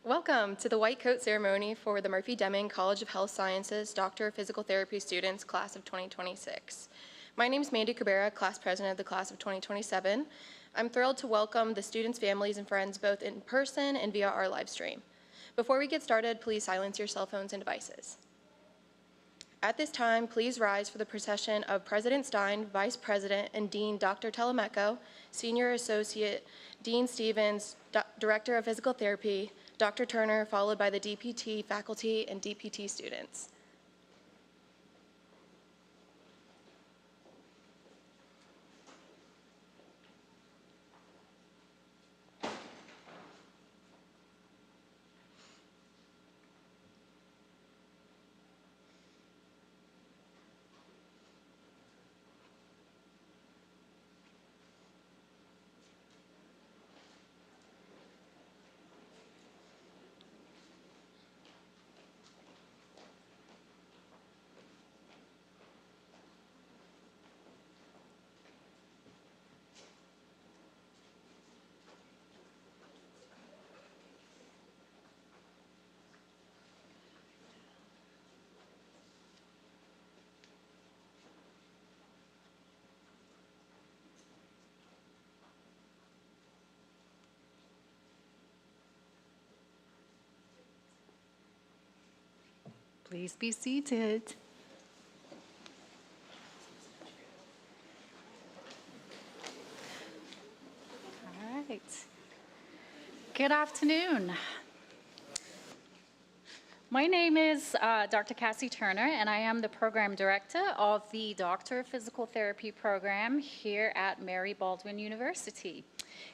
Welcome to the white coat ceremony for the Murphy-Deming College of Health Sciences Doctor of Physical Therapy students, class of 2026. My name is Mandy Cabrera, class president of the class of 2027. I'm thrilled to welcome the students, families, and friends both in person and via our live stream. Before we get started, please silence your cell phones and devices. At this time, please rise for the procession of President Stein, Vice President and Dean Dr. Telemeco, Senior Associate Dean Stevens, Director of Physical Therapy, Dr. Turner, followed by the DPT faculty and DPT students. Please be seated. All right. Good afternoon. My name is Dr. Cassie Turner, and I am the program director of the Doctor of Physical Therapy program here at Mary Baldwin University.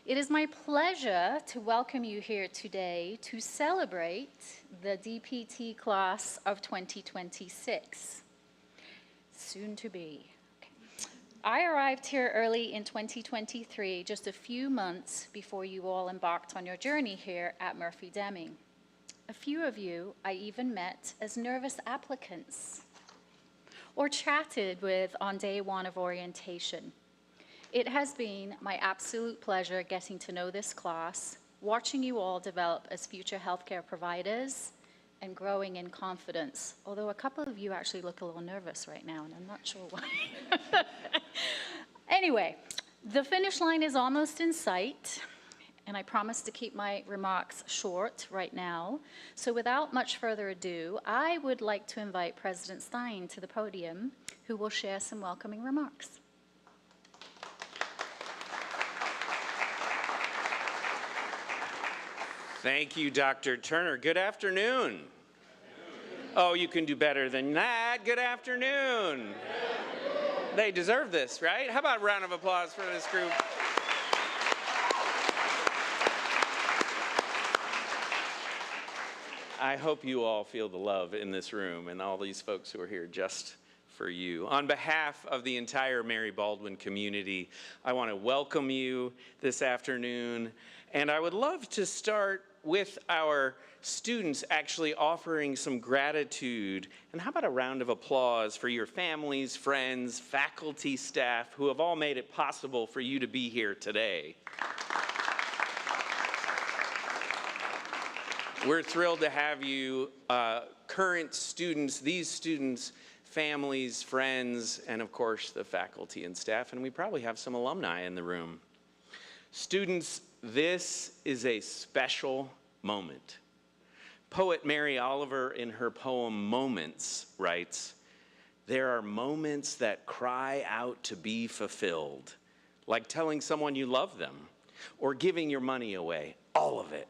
It is my pleasure to welcome you here today to celebrate the DPT class of 2026, soon to be. Okay. I arrived here early in 2023, just a few months before you all embarked on your journey here at Murphy-Deming. A few of you I even met as nervous applicants or chatted with on day one of orientation. It has been my absolute pleasure getting to know this class, watching you all develop as future healthcare providers, and growing in confidence. Although a couple of you actually look a little nervous right now, and I'm not sure why. Anyway, the finish line is almost in sight, and I promise to keep my remarks short right now. So without much further ado, I would like to invite President Stein to the podium, who will share some welcoming remarks. Thank you, Dr. Turner. Good afternoon. Oh, you can do better than that. Good afternoon. They deserve this, right? How about a round of applause for this group? I hope you all feel the love in this room and all these folks who are here just for you. On behalf of the entire Mary Baldwin community, I want to welcome you this afternoon. And I would love to start with our students actually offering some gratitude. And how about a round of applause for your families, friends, faculty, staff, who have all made it possible for you to be here today. We're thrilled to have you, current students, these students, families, friends, and of course the faculty and staff, and we probably have some alumni in the room. Students, this is a special moment. Poet Mary Oliver, in her poem Moments, writes, "There are moments that cry out to be fulfilled, like telling someone you love them or giving your money away, all of it.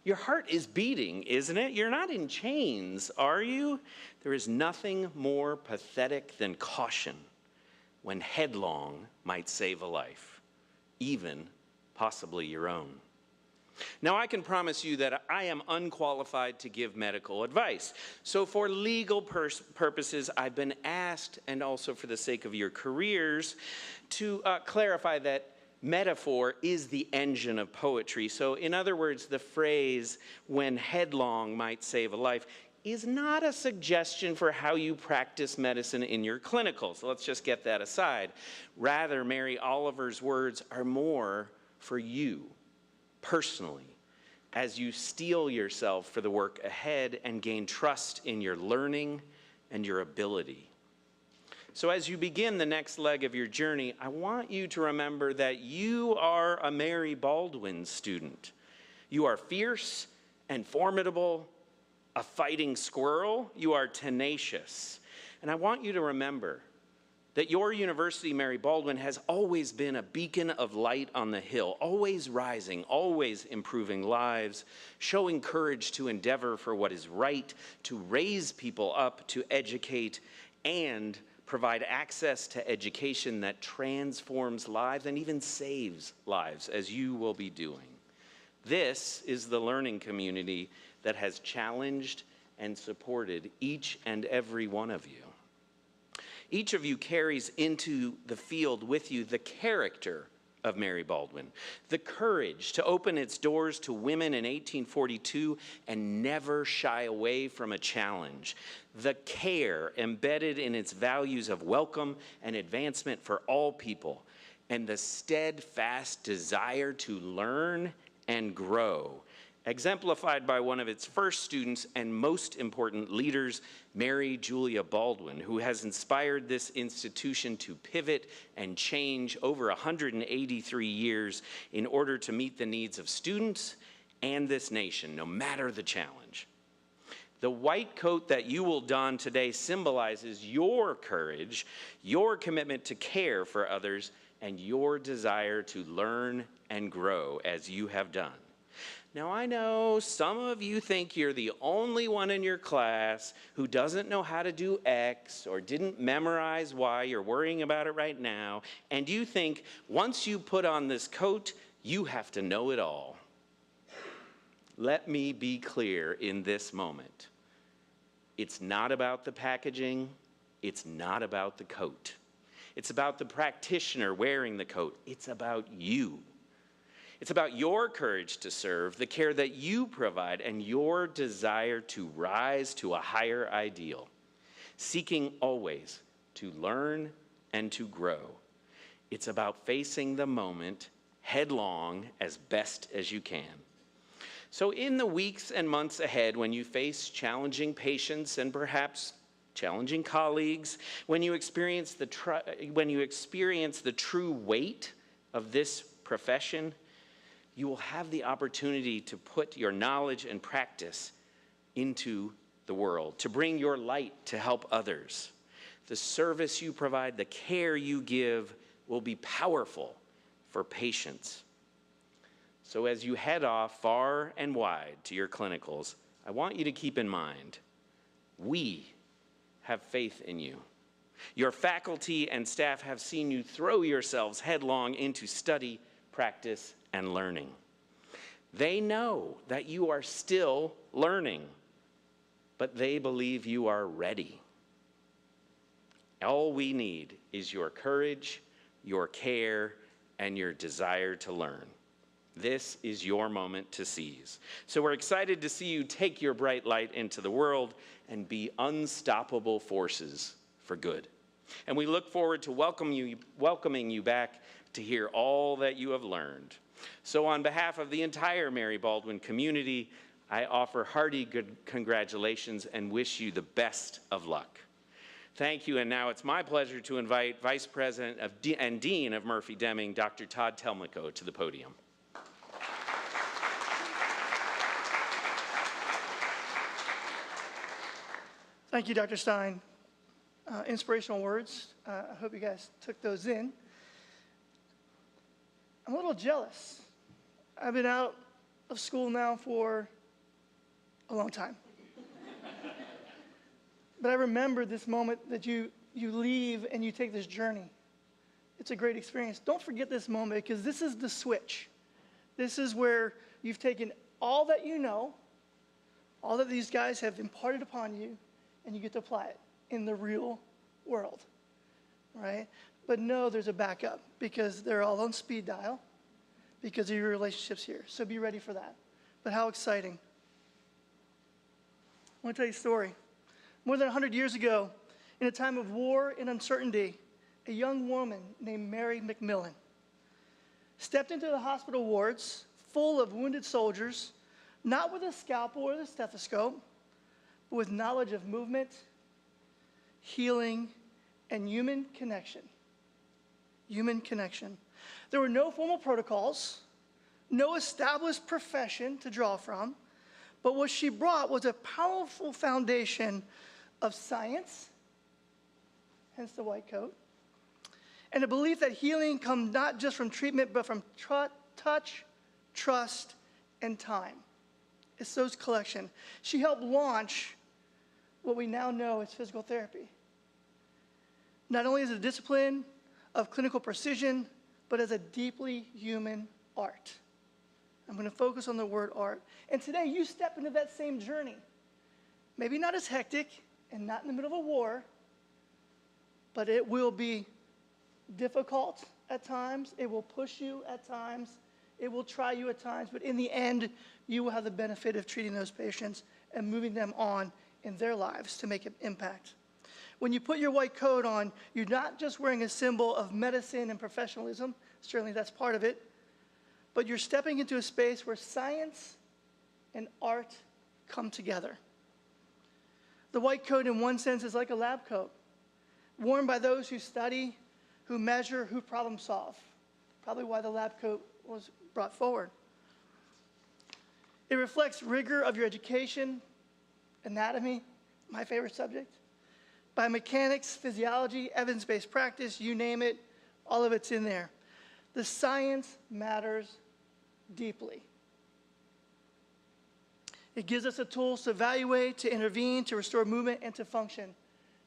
Your heart is beating, isn't it? You're not in chains, are you? There is nothing more pathetic than caution when headlong might save a life, even possibly your own." Now, I can promise you that I am unqualified to give medical advice. So for legal purposes, I've been asked, and also for the sake of your careers, to clarify that metaphor is the engine of poetry. So in other words, the phrase, "when headlong might save a life," is not a suggestion for how you practice medicine in your clinical. So let's just get that aside. Rather, Mary Oliver's words are more for you, personally, as you steel yourself for the work ahead and gain trust in your learning and your ability. So as you begin the next leg of your journey, I want you to remember that you are a Mary Baldwin student. You are fierce and formidable, a fighting squirrel. You are tenacious. And I want you to remember that your university, Mary Baldwin, has always been a beacon of light on the hill, always rising, always improving lives, showing courage to endeavor for what is right, to raise people up, to educate, and provide access to education that transforms lives and even saves lives, as you will be doing. This is the learning community that has challenged and supported each and every one of you. Each of you carries into the field with you the character of Mary Baldwin, the courage to open its doors to women in 1842 and never shy away from a challenge, the care embedded in its values of welcome and advancement for all people, and the steadfast desire to learn and grow, exemplified by one of its first students and most important leaders, Mary Julia Baldwin, who has inspired this institution to pivot and change over 183 years in order to meet the needs of students and this nation, no matter the challenge. The white coat that you will don today symbolizes your courage, your commitment to care for others, and your desire to learn and grow as you have done. Now, I know some of you think you're the only one in your class who doesn't know how to do X or didn't memorize Y. You're worrying about it right now. And you think once you put on this coat, you have to know it all. Let me be clear in this moment. It's not about the packaging. It's not about the coat. It's about the practitioner wearing the coat. It's about you. It's about your courage to serve, the care that you provide, and your desire to rise to a higher ideal, seeking always to learn and to grow. It's about facing the moment headlong as best as you can. So in the weeks and months ahead, when you face challenging patients and perhaps challenging colleagues, when you experience the true weight of this profession, you will have the opportunity to put your knowledge and practice into the world, to bring your light to help others. The service you provide, the care you give will be powerful for patients. So as you head off far and wide to your clinicals, I want you to keep in mind, we have faith in you. Your faculty and staff have seen you throw yourselves headlong into study, practice, and learning. They know that you are still learning, but they believe you are ready. All we need is your courage, your care, and your desire to learn. This is your moment to seize. So we're excited to see you take your bright light into the world and be unstoppable forces for good. And we look forward to welcoming you back to hear all that you have learned. So on behalf of the entire Mary Baldwin community, I offer hearty good congratulations and wish you the best of luck. Thank you, and now it's my pleasure to invite Vice President and Dean of Murphy Deming, Dr. Todd Telmico, to the podium. Thank you, Dr. Stein. Inspirational words. I hope you guys took those in. I'm a little jealous. I've been out of school now for a long time. But I remember this moment that you leave and you take this journey. It's a great experience. Don't forget this moment, because this is the switch. This is where you've taken all that you know, all that these guys have imparted upon you, and you get to apply it in the real world, right? But no, there's a backup, because they're all on speed dial because of your relationships here. So be ready for that. But how exciting. I want to tell you a story. More than 100 years ago, in a time of war and uncertainty, a young woman named Mary McMillan stepped into the hospital wards full of wounded soldiers not with a scalpel or the stethoscope, but with knowledge of movement, healing, and human connection. Human connection. There were no formal protocols, no established profession to draw from, but what she brought was a powerful foundation of science, hence the white coat, and a belief that healing comes not just from treatment, but from touch, trust, and time. It's those collection. She helped launch what we now know as physical therapy. Not only as a discipline of clinical precision, but as a deeply human art. I'm going to focus on the word art. And today you step into that same journey. Maybe not as hectic and not in the middle of a war, but it will be difficult at times. It will push you at times. It will try you at times. But in the end, you will have the benefit of treating those patients and moving them on in their lives to make an impact. When you put your white coat on, you're not just wearing a symbol of medicine and professionalism. Certainly that's part of it. But you're stepping into a space where science and art come together. The white coat, in one sense, is like a lab coat, worn by those who study, who measure, who problem solve. Probably why the lab coat was brought forward. It reflects rigor of your education, anatomy, my favorite subject, biomechanics, physiology, evidence-based practice, you name it, all of it's in there. The science matters deeply. It gives us the tools to evaluate, to intervene, to restore movement, and to function.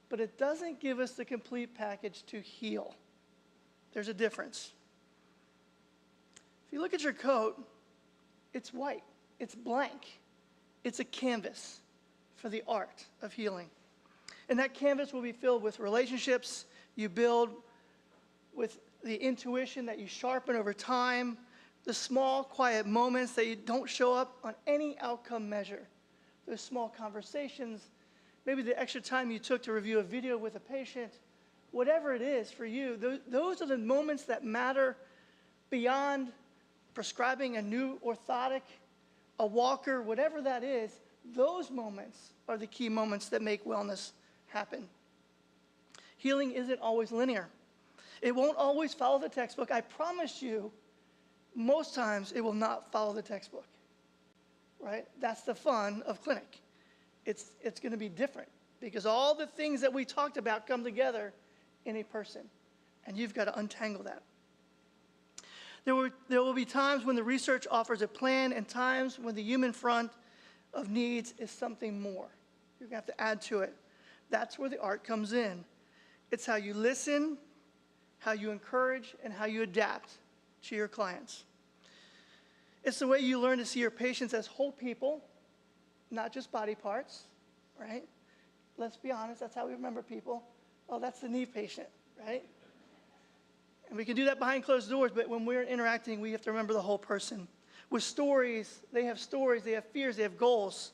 But it doesn't give us the complete package to heal. There's a difference. If you look at your coat, it's white, it's blank. It's a canvas for the art of healing. And that canvas will be filled with relationships you build, with the intuition that you sharpen over time, the small, quiet moments that you don't show up on any outcome measure. Those small conversations, maybe the extra time you took to review a video with a patient, whatever it is for you, those are the moments that matter beyond prescribing a new orthotic, a walker, whatever that is. Those moments are the key moments that make wellness happen. Healing isn't always linear. It won't always follow the textbook. I promise you, most times it will not follow the textbook, right? That's the fun of clinic. It's going to be different because all the things that we talked about come together in a person, and you've got to untangle that. There will be times when the research offers a plan and times when the human front of needs is something more. You're going to have to add to it. That's where the art comes in. It's how you listen, how you encourage, and how you adapt to your clients. It's the way you learn to see your patients as whole people, not just body parts, right? Let's be honest, that's how we remember people. Oh, that's the knee patient, right? And we can do that behind closed doors, but when we're interacting, we have to remember the whole person. With stories, they have fears, they have goals,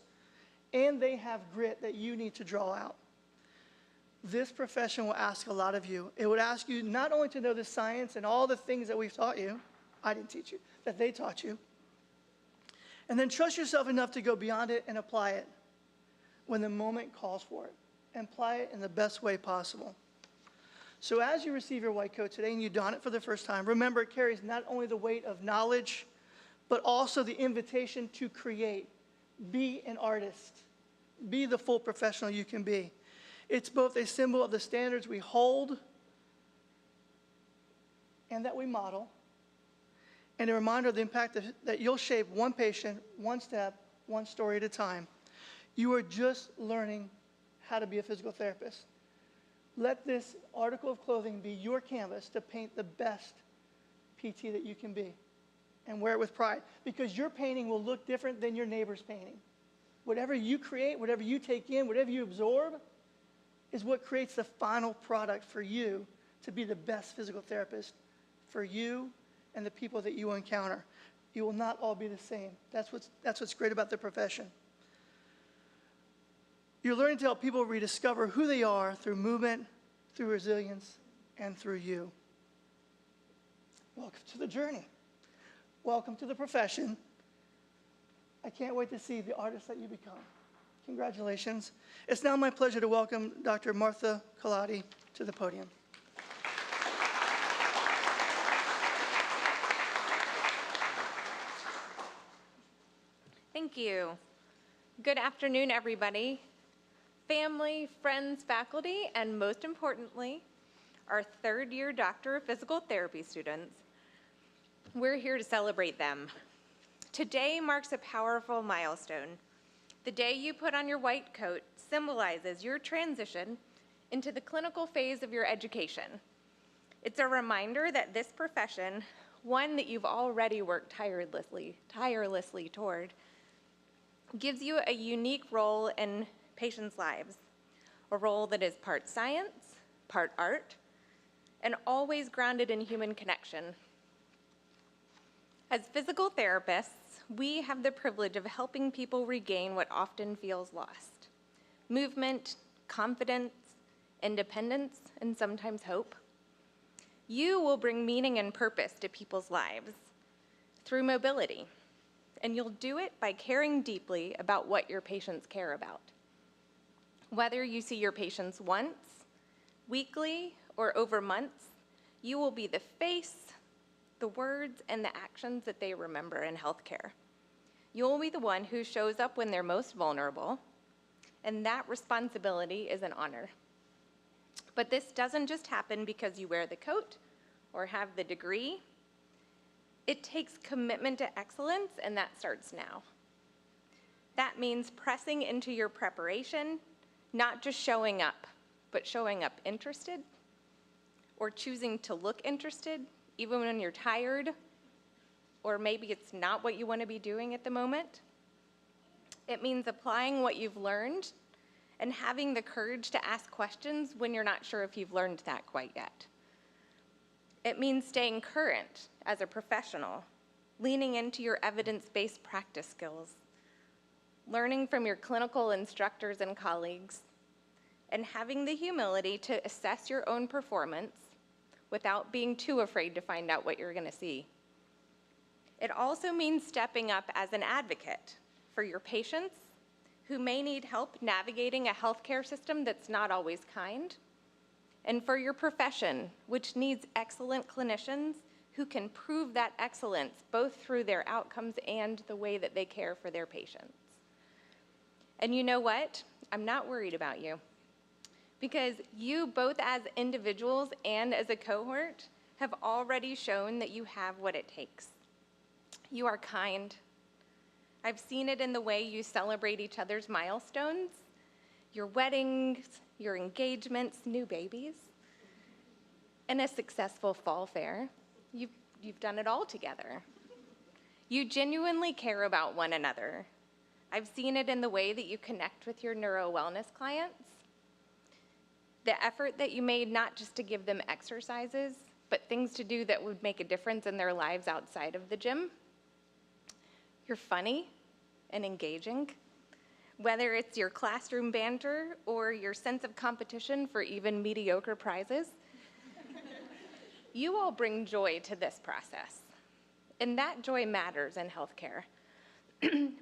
and they have grit that you need to draw out. This profession will ask a lot of you. It would ask you not only to know the science and all the things that we've taught you, I didn't teach you, that they taught you, and then trust yourself enough to go beyond it and apply it when the moment calls for it, and apply it in the best way possible. So as you receive your white coat today and you don it for the first time, remember it carries not only the weight of knowledge, but also the invitation to create. Be an artist. Be the full professional you can be. It's both a symbol of the standards we hold and that we model, and a reminder of the impact that you'll shape one patient, one step, one story at a time. You are just learning how to be a physical therapist. Let this article of clothing be your canvas to paint the best PT that you can be, and wear it with pride, because your painting will look different than your neighbor's painting. Whatever you create, whatever you take in, whatever you absorb, is what creates the final product for you to be the best physical therapist for you and the people that you encounter. You will not all be the same. That's what's great about the profession. You're learning to help people rediscover who they are through movement, through resilience, and through you. Welcome to the journey. Welcome to the profession. I can't wait to see the artist that you become. Congratulations. It's now my pleasure to welcome Dr. Martha Kaladi to the podium. Thank you. Good afternoon, everybody. Family, friends, faculty, and most importantly, our third-year Doctor of Physical Therapy students. We're here to celebrate them. Today marks a powerful milestone. The day you put on your white coat symbolizes your transition into the clinical phase of your education. It's a reminder that this profession, one that you've already worked tirelessly toward, gives you a unique role in patients' lives, a role that is part science, part art, and always grounded in human connection. As physical therapists, we have the privilege of helping people regain what often feels lost: movement, confidence, independence, and sometimes hope. You will bring meaning and purpose to people's lives through mobility, and you'll do it by caring deeply about what your patients care about. Whether you see your patients once, weekly, or over months, you will be the face, the words, and the actions that they remember in healthcare. You'll be the one who shows up when they're most vulnerable, and that responsibility is an honor. But this doesn't just happen because you wear the coat or have the degree. It takes commitment to excellence, and that starts now. That means pressing into your preparation, not just showing up, but showing up interested, or choosing to look interested, even when you're tired, or maybe it's not what you want to be doing at the moment. It means applying what you've learned and having the courage to ask questions when you're not sure if you've learned that quite yet. It means staying current as a professional, leaning into your evidence-based practice skills, learning from your clinical instructors and colleagues, and having the humility to assess your own performance without being too afraid to find out what you're going to see. It also means stepping up as an advocate for your patients who may need help navigating a healthcare system that's not always kind, and for your profession, which needs excellent clinicians who can prove that excellence both through their outcomes and the way that they care for their patients. And you know what? I'm not worried about you, because you, both as individuals and as a cohort, have already shown that you have what it takes. You are kind. I've seen it in the way you celebrate each other's milestones, your weddings, your engagements, new babies, and a successful fall fair. You've done it all together. You genuinely care about one another. I've seen it in the way that you connect with your neuro wellness clients, the effort that you made not just to give them exercises, but things to do that would make a difference in their lives outside of the gym. You're funny and engaging, whether it's your classroom banter or your sense of competition for even mediocre prizes. You all bring joy to this process, and that joy matters in healthcare.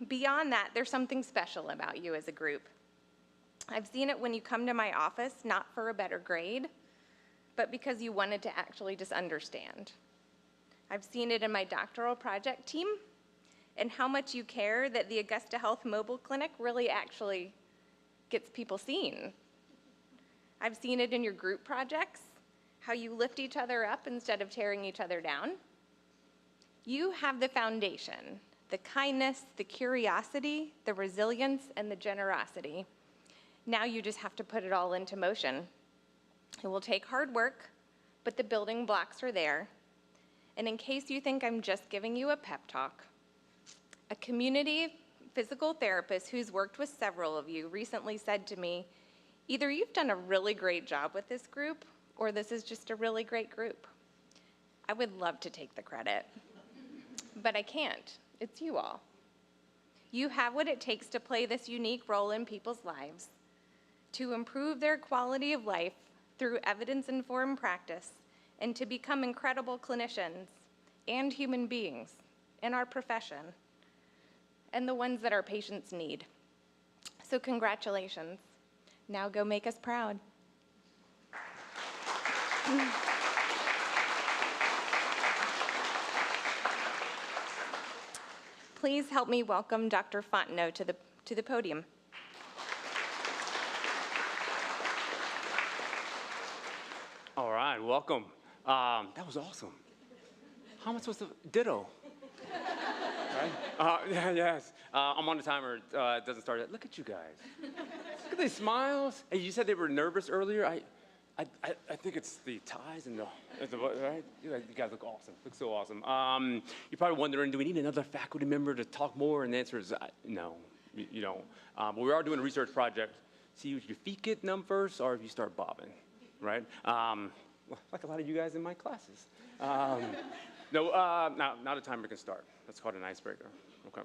Beyond that, there's something special about you as a group. I've seen it when you come to my office, not for a better grade, but because you wanted to actually just understand. I've seen it in my doctoral project team and how much you care that the Augusta Health Mobile Clinic really actually gets people seen. I've seen it in your group projects, how you lift each other up instead of tearing each other down. You have the foundation, the kindness, the curiosity, the resilience, and the generosity. Now you just have to put it all into motion. It will take hard work, but the building blocks are there. And in case you think I'm just giving you a pep talk, a community physical therapist who's worked with several of you recently said to me, either you've done a really great job with this group, or this is just a really great group. I would love to take the credit, but I can't. It's you all. You have what it takes to play this unique role in people's lives, to improve their quality of life through evidence-informed practice, and to become incredible clinicians and human beings in our profession. and the ones that our patients need. So congratulations. Now go make us proud. Please help me welcome Dr. Fontenot to the podium. All right, welcome. That was awesome. How am I supposed to ditto? Right? Yes. I'm on the timer. It doesn't start yet. Look at you guys. Look at these smiles. Hey, you said they were nervous earlier. I think it's the ties and right? You guys look awesome. Look so awesome. You're probably wondering, do we need another faculty member to talk more? And the answer is no, you don't. But we are doing a research project. See if your feet get numb first or if you start bobbing, right? Like a lot of you guys in my classes. Now the timer can start. That's called an icebreaker, okay?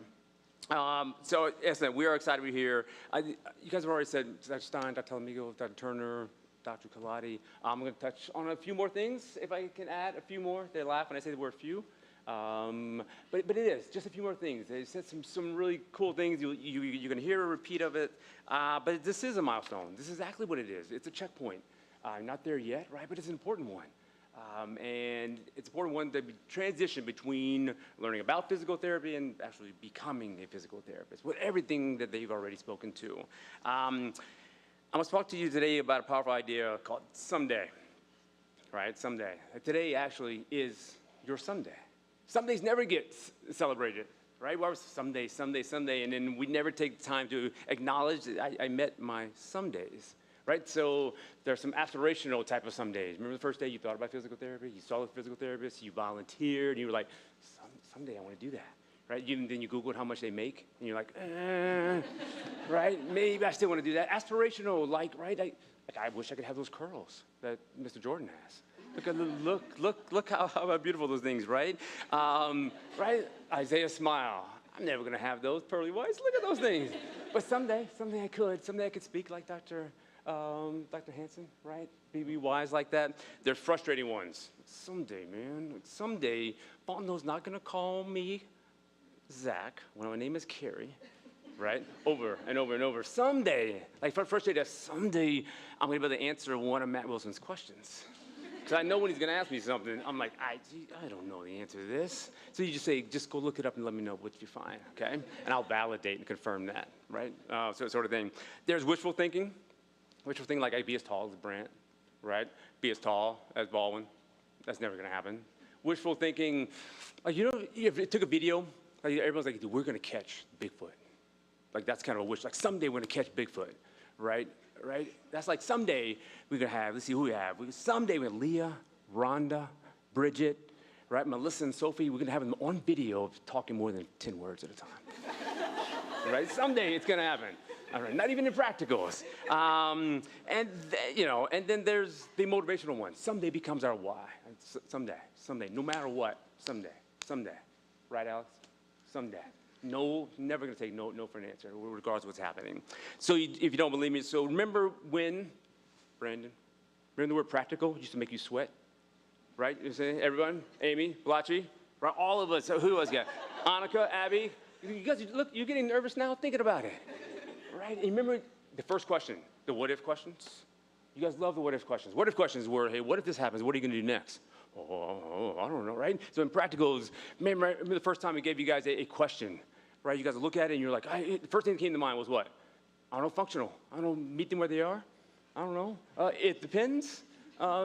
So, yes, we are excited to be here. You guys have already said, Dr. Stein, Dr. Talamigo, Dr. Turner, Dr. Kaladi. I'm going to touch on a few more things, if I can add a few more. They laugh when I say the word few. But it is, just a few more things. They said some really cool things. You're going to hear a repeat of it. But this is a milestone. This is exactly what it is. It's a checkpoint. Not there yet, right? But it's an important one. And it's an important one to transition between learning about physical therapy and actually becoming a physical therapist with everything that they've already spoken to. I'm going to talk to you today about a powerful idea called someday, right? Someday. Today actually is your Sunday. Sundays never get celebrated, right? Well, someday, and then we never take the time to acknowledge that I met my somedays. Right? So there's some aspirational type of some days. Remember the first day you thought about physical therapy? You saw a physical therapist, you volunteered, and you were like, someday I want to do that. Right? Then you Googled how much they make, and you're like, right? Maybe I still want to do that. Aspirational, right? I wish I could have those curls that Mr. Jordan has. Look how beautiful those things, right? Right? Isaiah smile. I'm never going to have those pearly whites. Look at those things. But someday I could. Someday I could speak like Dr. Hansen, right? Be wise like that. There's frustrating ones. Someday, man. Someday, Fontenot's not going to call me Zach when my name is Carrie, right? Over and over and over. Someday, like frustrated, someday I'm going to be able to answer one of Matt Wilson's questions. Because I know when he's going to ask me something, I'm like, I don't know the answer to this. So you just say, just go look it up and let me know what you find, okay? And I'll validate and confirm that, right? So sort of thing. There's wishful thinking. Wishful thinking like, be as tall as Brant, right? Be as tall as Baldwin. That's never going to happen. Wishful thinking, if it took a video, like everyone's like, dude, we're going to catch Bigfoot. Like, that's kind of a wish. Like, someday we're going to catch Bigfoot, right? That's like someday we're going to have, let's see who we have. Someday we have Leah, Rhonda, Bridget, right? Melissa and Sophie, we're going to have them on video talking more than 10 words at a time. Right? Someday it's going to happen. All right, not even in practicals. And then there's the motivational one. Someday becomes our why. Someday, no matter what, someday. Right, Alex? Someday. No, never going to take no for an answer, regardless of what's happening. So if you don't believe me, so remember when, Brandon, remember the word practical used to make you sweat? Right? You say, everyone? Amy, Blatchy, right? All of us. Who else got? Annika, Abby. You guys, look, you're getting nervous now thinking about it. Right? And remember the first question, the what if questions? You guys love the what if questions. What if questions were, hey, what if this happens? What are you going to do next? Oh, I don't know, right? So in practicals, remember the first time we gave you guys a question, right? You guys look at it and you're like, the first thing that came to mind was what? I don't know, functional. I don't know, meet them where they are. I don't know. It depends.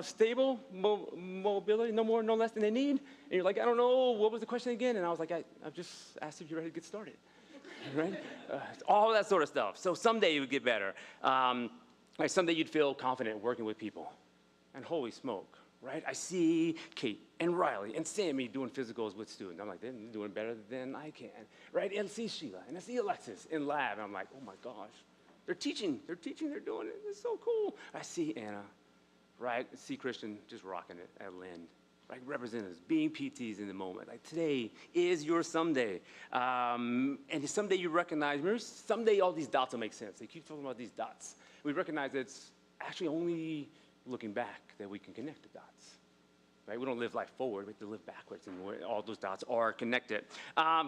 Stable, mobility, no more, no less than they need. And you're like, I don't know, what was the question again? And I was like, I've just asked if you're ready to get started. Right? All that sort of stuff. So someday you would get better. Someday you'd feel confident working with people. And holy smoke, right? I see Kate and Riley and Sammy doing physicals with students. I'm like, they're doing better than I can, right? And I see Sheila and I see Alexis in lab. And I'm like, oh my gosh, they're teaching, they're doing it. It's so cool. I see Anna, right? I see Christian just rocking it at Lynn. Like representatives, being PTs in the moment. Like today is your someday. And someday you recognize, remember, someday all these dots will make sense. They keep talking about these dots. We recognize that it's actually only looking back that we can connect the dots. right? We don't live life forward, we have to live backwards, and all those dots are connected.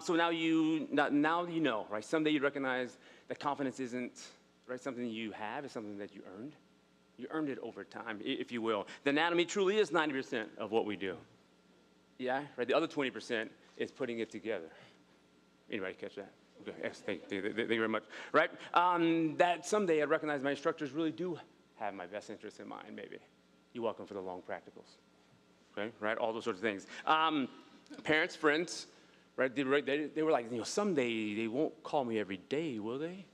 So now you know, right? Someday you recognize that confidence isn't, right, something you have, it's something that you earned. You earned it over time, if you will. The anatomy truly is 90% of what we do. Yeah, right? The other 20% is putting it together. Anybody catch that? Okay, yes, thank you very much. Right? That someday I recognize my instructors really do have my best interests in mind, maybe. You're welcome for the long practicals. Okay, right? All those sorts of things. Parents, friends, right? They were like, someday they won't call me every day, will they?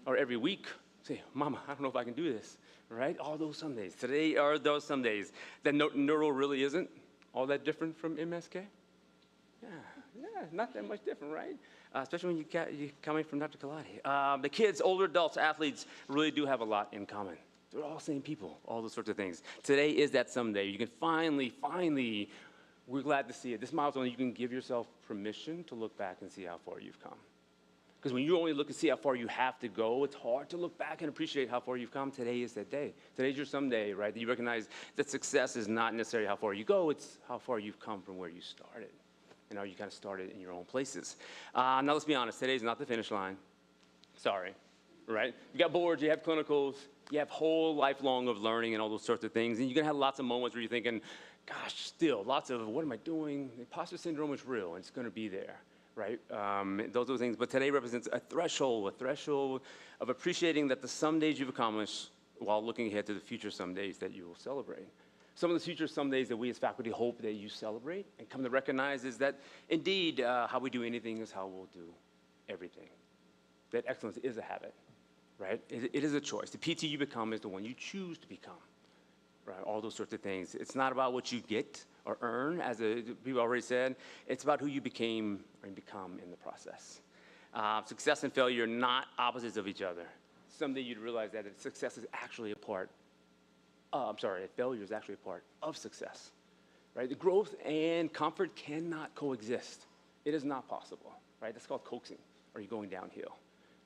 Or every week. Say, Mama, I don't know if I can do this. Right? All those some days. Today are those some days. That neuro really isn't all that different from MSK? Yeah, not that much different, right? Especially when you're coming from Dr. Kaladi. The kids, older adults, athletes really do have a lot in common. They're all same people, all those sorts of things. Today is that someday. You can finally, we're glad to see it. This milestone, you can give yourself permission to look back and see how far you've come. Because when you only look and see how far you have to go, it's hard to look back and appreciate how far you've come. Today is that day. Today's your someday, right? You recognize that success is not necessarily how far you go, it's how far you've come from where you started. And how you kind of started in your own places. Now let's be honest, today's not the finish line. Sorry, right? You got boards, you have clinicals, you have whole lifelong of learning and all those sorts of things. And you're gonna have lots of moments where you're thinking, gosh, still, lots of, what am I doing? Imposter syndrome is real, and it's gonna be there. Right? Those are things. But today represents a threshold of appreciating that the some days you've accomplished while looking ahead to the future some days that you will celebrate. Some of the future some days that we as faculty hope that you celebrate and come to recognize is that indeed how we do anything is how we'll do everything. That excellence is a habit, right? It is a choice. The PT you become is the one you choose to become, right? All those sorts of things. It's not about what you get or earn, as people already said. It's about who you became and become in the process. Success and failure are not opposites of each other. Someday you'd realize that success is actually a part, failure is actually a part of success, right? The growth and comfort cannot coexist. It is not possible, right? That's called coaxing, or you're going downhill,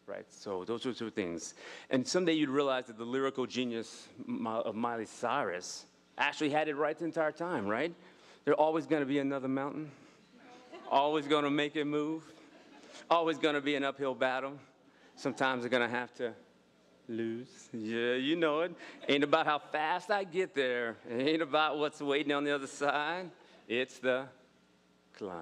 right? So those sorts of things. And someday you'd realize that the lyrical genius of Miley Cyrus actually had it right the entire time, right? There's always going to be another mountain, always going to make it move, always going to be an uphill battle. Sometimes they're going to have to lose. Yeah, you know it. Ain't about how fast I get there. It ain't about what's waiting on the other side. It's the climb.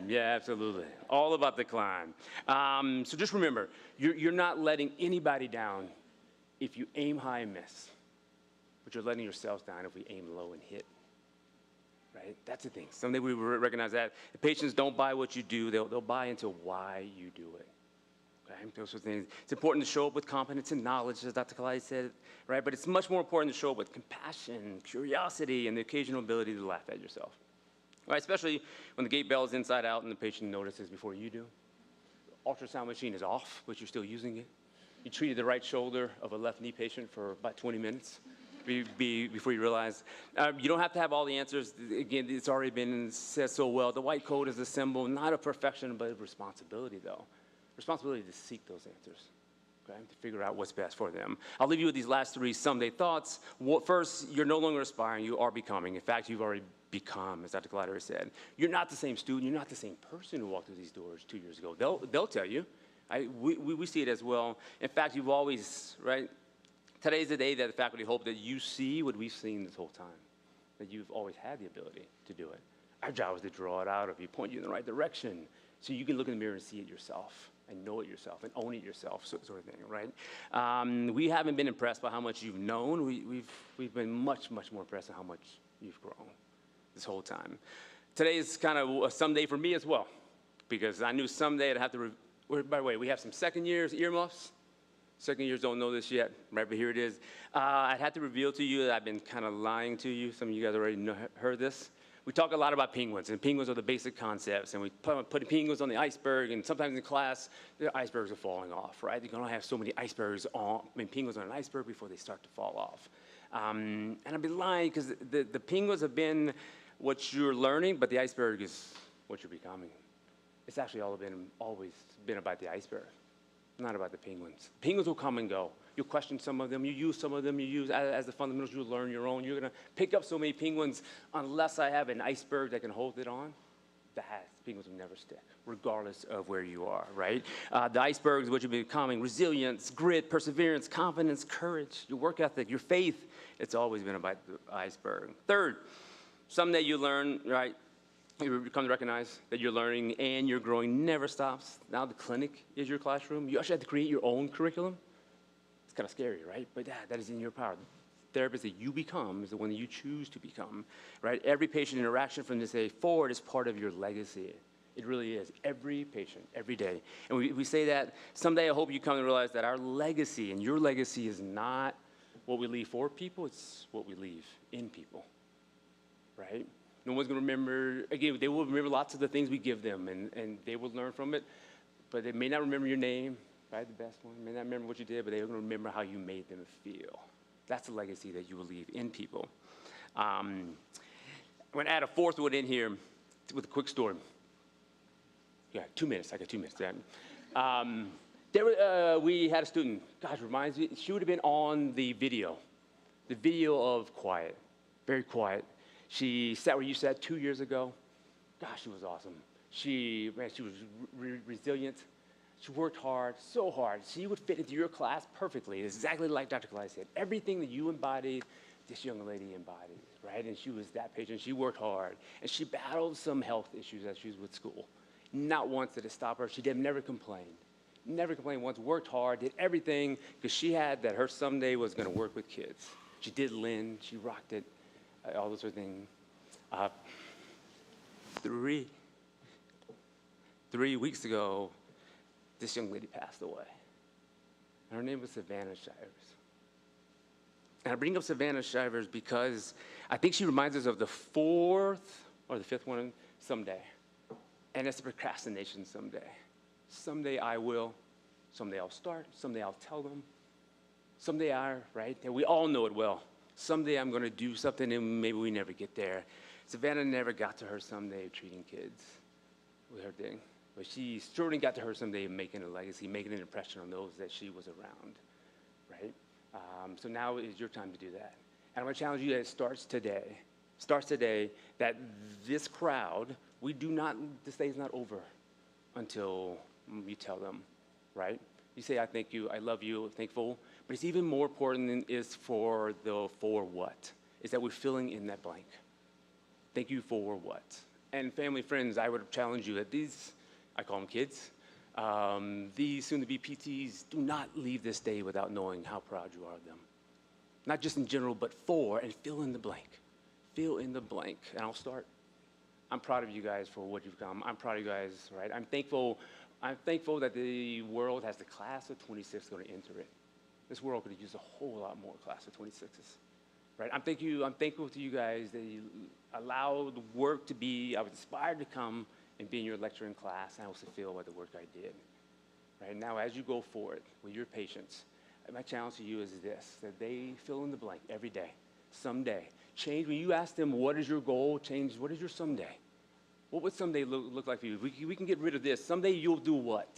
Yeah, absolutely. All about the climb. So just remember, you're not letting anybody down if you aim high and miss. But you're letting yourselves down if we aim low and hit, right? That's the thing. Someday we recognize that. The patients don't buy what you do. They'll buy into why you do it, okay? Those are things. It's important to show up with competence and knowledge, as Dr. Kalai said, right? But it's much more important to show up with compassion, curiosity, and the occasional ability to laugh at yourself, right? Especially when the gate bell is inside out and the patient notices before you do. The ultrasound machine is off, but you're still using it. You treated the right shoulder of a left knee patient for about 20 minutes. Before you realize. You don't have to have all the answers. Again, it's already been said so well. The white coat is a symbol, not of perfection, but of responsibility, though. Responsibility to seek those answers, okay? To figure out what's best for them. I'll leave you with these last three someday thoughts. First, you're no longer aspiring, you are becoming. In fact, you've already become, as Dr. Collider said. You're not the same student, you're not the same person who walked through these doors 2 years ago. They'll tell you. We see it as well. In fact, you've always, right? Today's the day that the faculty hope that you see what we've seen this whole time, that you've always had the ability to do it. Our job is to draw it out of you, point you in the right direction, so you can look in the mirror and see it yourself, and know it yourself, and own it yourself, sort of thing, right? We haven't been impressed by how much you've known. We've been much, much more impressed by how much you've grown this whole time. Today is kind of a someday for me as well, because I knew someday I'd have to, by the way, we have some second years earmuffs. Second years don't know this yet, right, but here it is. I'd have to reveal to you that I've been kind of lying to you. Some of you guys already heard this. We talk a lot about penguins, and penguins are the basic concepts, and we put penguins on the iceberg, and sometimes in class, the icebergs are falling off, right? You're gonna have so many penguins on an iceberg before they start to fall off. And I've been lying, because the penguins have been what you're learning, but the iceberg is what you're becoming. It's actually always been about the iceberg. Not about the penguins. Penguins will come and go. You'll question some of them, you use some of them, you use as the fundamentals, you'll learn your own. You're gonna pick up so many penguins unless I have an iceberg that can hold it on. That penguins will never stick, regardless of where you are, right? The icebergs, what you're becoming, resilience, grit, perseverance, confidence, courage, your work ethic, your faith, it's always been about the iceberg. Third, someday you learn, right? You come to recognize that you're learning and you're growing never stops. Now the clinic is your classroom. You actually have to create your own curriculum. It's kind of scary, right? But that is in your power. The therapist that you become is the one that you choose to become, right? Every patient interaction from this day forward is part of your legacy. It really is. Every patient, every day. And we say that someday I hope you come to realize that our legacy and your legacy is not what we leave for people, it's what we leave in people, right? No one's going to remember, again, they will remember lots of the things we give them, and they will learn from it, but they may not remember your name, right, the best one, may not remember what you did, but they're going to remember how you made them feel. That's the legacy that you will leave in people. I'm going to add a fourth one in here with a quick story. Yeah, 2 minutes, I got 2 minutes. We had a student, gosh, reminds me, she would have been on the video of quiet, very quiet. She sat where you sat 2 years ago. Gosh, she was awesome. She was resilient. She worked hard, so hard. She would fit into your class perfectly, exactly like Dr. Kalai said. Everything that you embodied, this young lady embodied, right? And she was that patient. She worked hard. And she battled some health issues as she was with school. Not once did it stop her. She never complained. Never complained once, worked hard, did everything, because she had that her someday was going to work with kids. She did Lynn. She rocked it. All those sort of things. 3 weeks ago, this young lady passed away. And her name was Savannah Shivers. And I bring up Savannah Shivers because I think she reminds us of the fourth or the fifth one, someday. And it's procrastination someday. Someday I will. Someday I'll start. Someday I'll tell them. Someday right? And we all know it well. Someday I'm going to do something and maybe we never get there. Savannah never got to her someday of treating kids with her thing. But she certainly got to her someday of making a legacy, making an impression on those that she was around, right? So now is your time to do that. And I'm going to challenge you that it starts today. Starts today that this crowd, this day is not over until you tell them, right? You say, I thank you, I love you, thankful. But it's even more important is for what? Is that we're filling in that blank. Thank you for what? And family, friends, I would challenge you that these, I call them kids, these soon-to-be PTs, do not leave this day without knowing how proud you are of them. Not just in general, but for, and fill in the blank. Fill in the blank, and I'll start. I'm proud of you guys for what you've come. I'm proud of you guys, right? I'm thankful that the world has the class of 26 going to enter it. This world could use a whole lot more class of 26s, right? I'm thankful to you guys that you allowed the work to be, I was inspired to come and be in your lecturing class, and I was fulfilled by the work I did. Right now, as you go forward with your patients, my challenge to you is this, that they fill in the blank every day, someday. Change, when you ask them, what is your goal, change, what is your someday? What would someday look like for you? We can get rid of this. Someday you'll do what?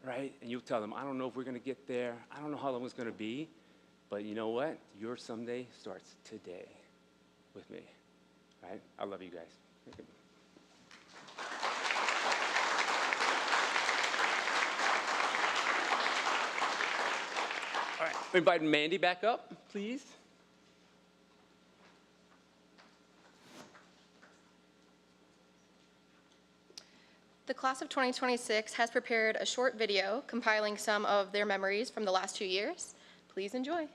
Right? And you'll tell them, I don't know if we're going to get there. I don't know how long it's going to be. But you know what? Your someday starts today with me. Right? I love you guys. Thank you. All right. We invite Mandy back up, please. The class of 2026 has prepared a short video compiling some of their memories from the last 2 years. Please enjoy.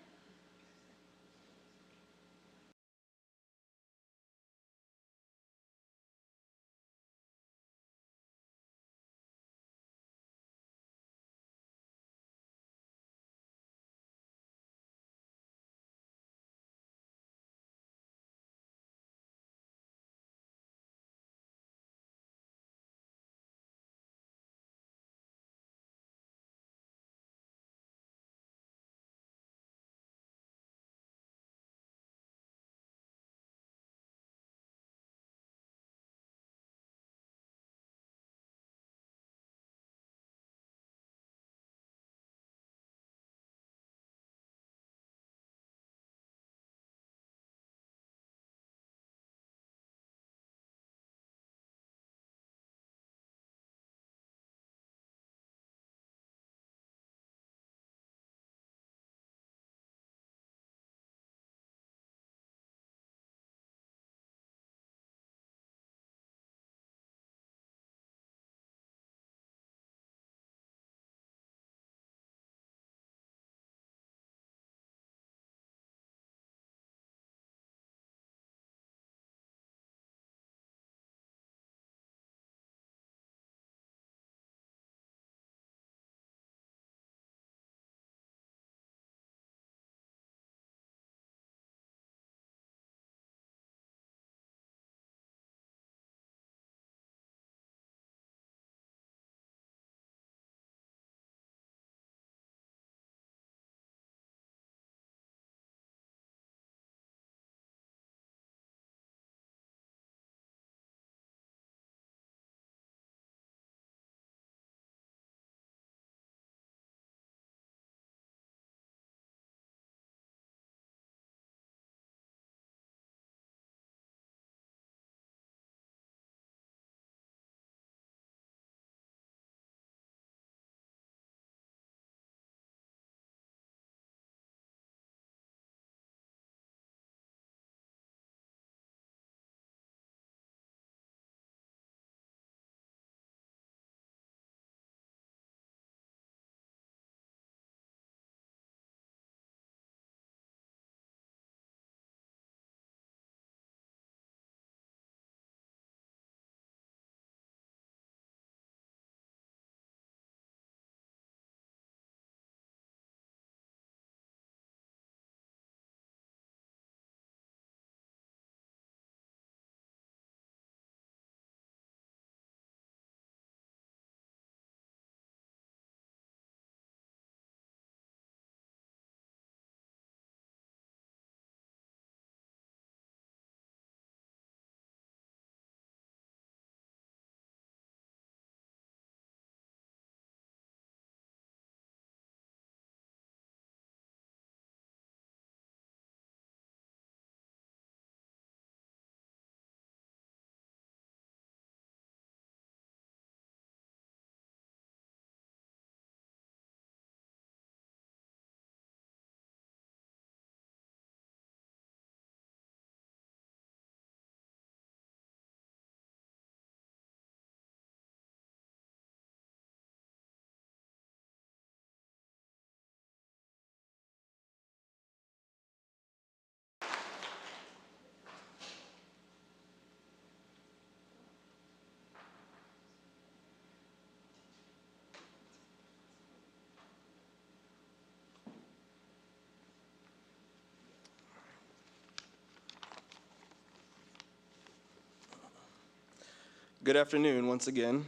Good afternoon once again,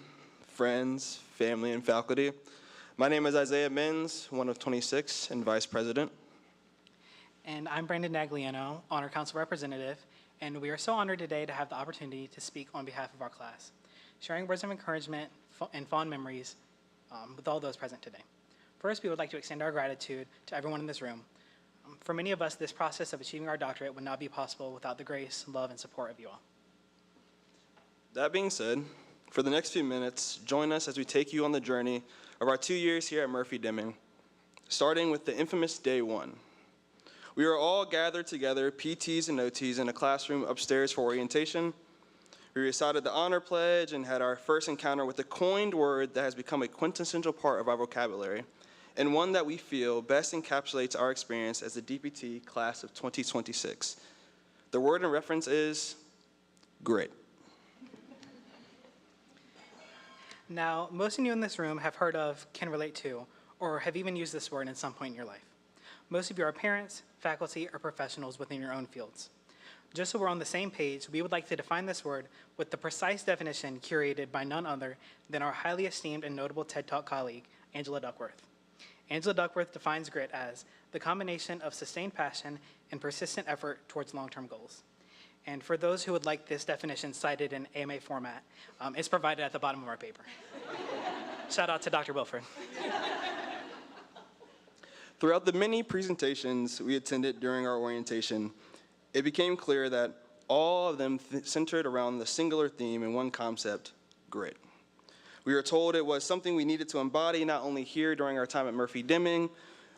friends, family, and faculty. My name is Isaiah Menz, one of 26 and Vice President. And I'm Brandon Nagliano, Honor Council Representative, and we are so honored today to have the opportunity to speak on behalf of our class, sharing words of encouragement and fond memories with all those present today. First, we would like to extend our gratitude to everyone in this room. For many of us, this process of achieving our doctorate would not be possible without the grace, love, and support of you all. That being said, for the next few minutes, join us as we take you on the journey of our 2 years here at Murphy Deming, starting with the infamous day one. We are all gathered together, PTs and OTs, in a classroom upstairs for orientation. We recited the honor pledge and had our first encounter with a coined word that has become a quintessential part of our vocabulary, and one that we feel best encapsulates our experience as the DPT class of 2026. The word in reference is grit. Now, most of you in this room have heard of, can relate to, or have even used this word at some point in your life. Most of you are parents, faculty, or professionals within your own fields. Just so we're on the same page, we would like to define this word with the precise definition curated by none other than our highly esteemed and notable TED Talk colleague, Angela Duckworth. Angela Duckworth defines grit as the combination of sustained passion and persistent effort towards long-term goals. And for those who would like this definition cited in AMA format, it's provided at the bottom of our paper. Shout out to Dr. Wilford. Throughout the many presentations we attended during our orientation, it became clear that all of them centered around the singular theme and one concept, grit. We were told it was something we needed to embody not only here during our time at Murphy Deming,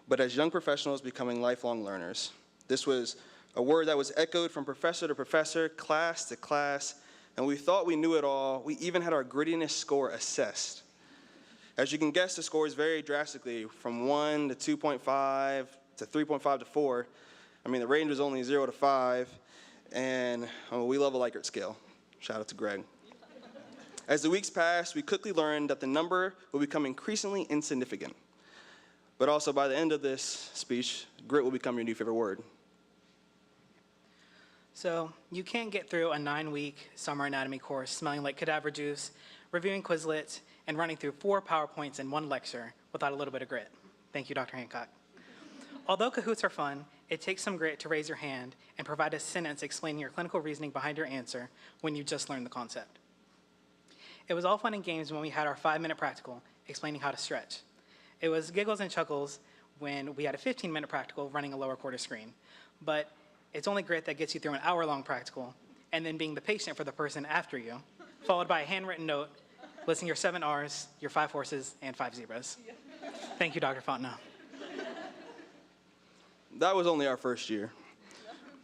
but as young professionals becoming lifelong learners. This was a word that was echoed from professor to professor, class to class, and we thought we knew it all. We even had our grittiness score assessed. As you can guess, the scores vary drastically from 1 to 2.5 to 3.5 to 4. I mean, the range was only 0 to 5, and we love a Likert scale. Shout out to Greg. As the weeks passed, we quickly learned that the number would become increasingly insignificant. But also, by the end of this speech, grit will become your new favorite word. So you can't get through a 9-week summer anatomy course smelling like cadaver juice, reviewing Quizlets, and running through 4 PowerPoints in 1 lecture without a little bit of grit. Thank you, Dr. Hancock. Although Kahoots are fun, it takes some grit to raise your hand and provide a sentence explaining your clinical reasoning behind your answer when you just learned the concept. It was all fun and games when we had our 5-minute practical explaining how to stretch. It was giggles and chuckles when we had a 15-minute practical running a lower quarter screen. But it's only grit that gets you through an hour-long practical and then being the patient for the person after you, followed by a handwritten note listing your 7 R's, your 5 horses, and 5 zebras. Thank you, Dr. Fontenot. That was only our first year,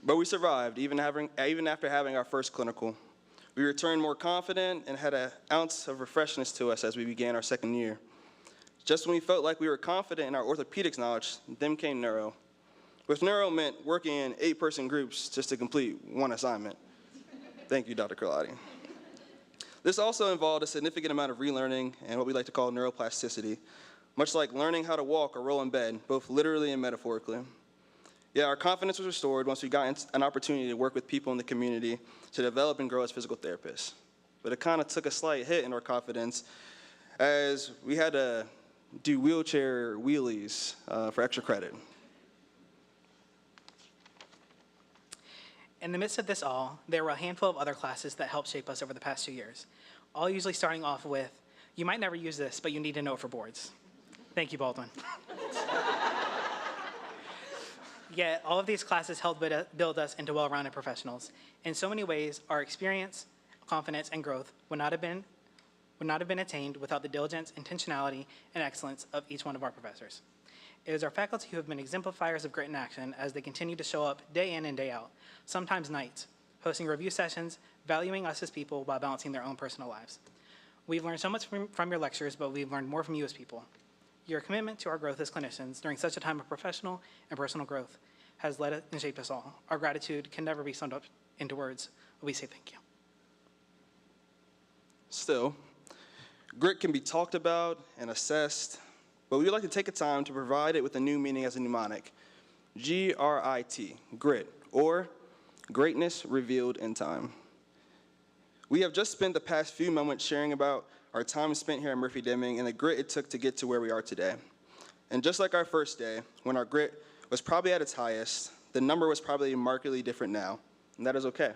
but we survived even after having our first clinical. We returned more confident and had an ounce of refreshness to us as we began our second year. Just when we felt like we were confident in our orthopedics knowledge, then came neuro. With neuro meant working in 8-person groups just to complete 1 assignment. Thank you, Dr. Carlotti. This also involved a significant amount of relearning and what we like to call neuroplasticity, much like learning how to walk or roll in bed, both literally and metaphorically. Yeah, our confidence was restored once we got an opportunity to work with people in the community to develop and grow as physical therapists. But it kind of took a slight hit in our confidence as we had to do wheelchair wheelies for extra credit. In the midst of this all, there were a handful of other classes that helped shape us over the past 2 years, all usually starting off with, you might never use this, but you need to know it for boards. Thank you, Baldwin. Yet, all of these classes helped build us into well-rounded professionals. In so many ways, our experience, confidence, and growth would not have been attained without the diligence, intentionality, and excellence of each one of our professors. It is our faculty who have been exemplifiers of grit in action as they continue to show up day in and day out, sometimes nights, hosting review sessions, valuing us as people while balancing their own personal lives. We've learned so much from your lectures, but we've learned more from you as people. Your commitment to our growth as clinicians during such a time of professional and personal growth has led and shaped us all. Our gratitude can never be summed up into words, but we say thank you. Still, grit can be talked about and assessed, but we'd like to take a time to provide it with a new meaning as a mnemonic, G-R-I-T, grit, or greatness revealed in time. We have just spent the past few moments sharing about our time spent here at Murphy Deming and the grit it took to get to where we are today. And just like our first day, when our grit was probably at its highest, the number was probably markedly different now, and that is okay.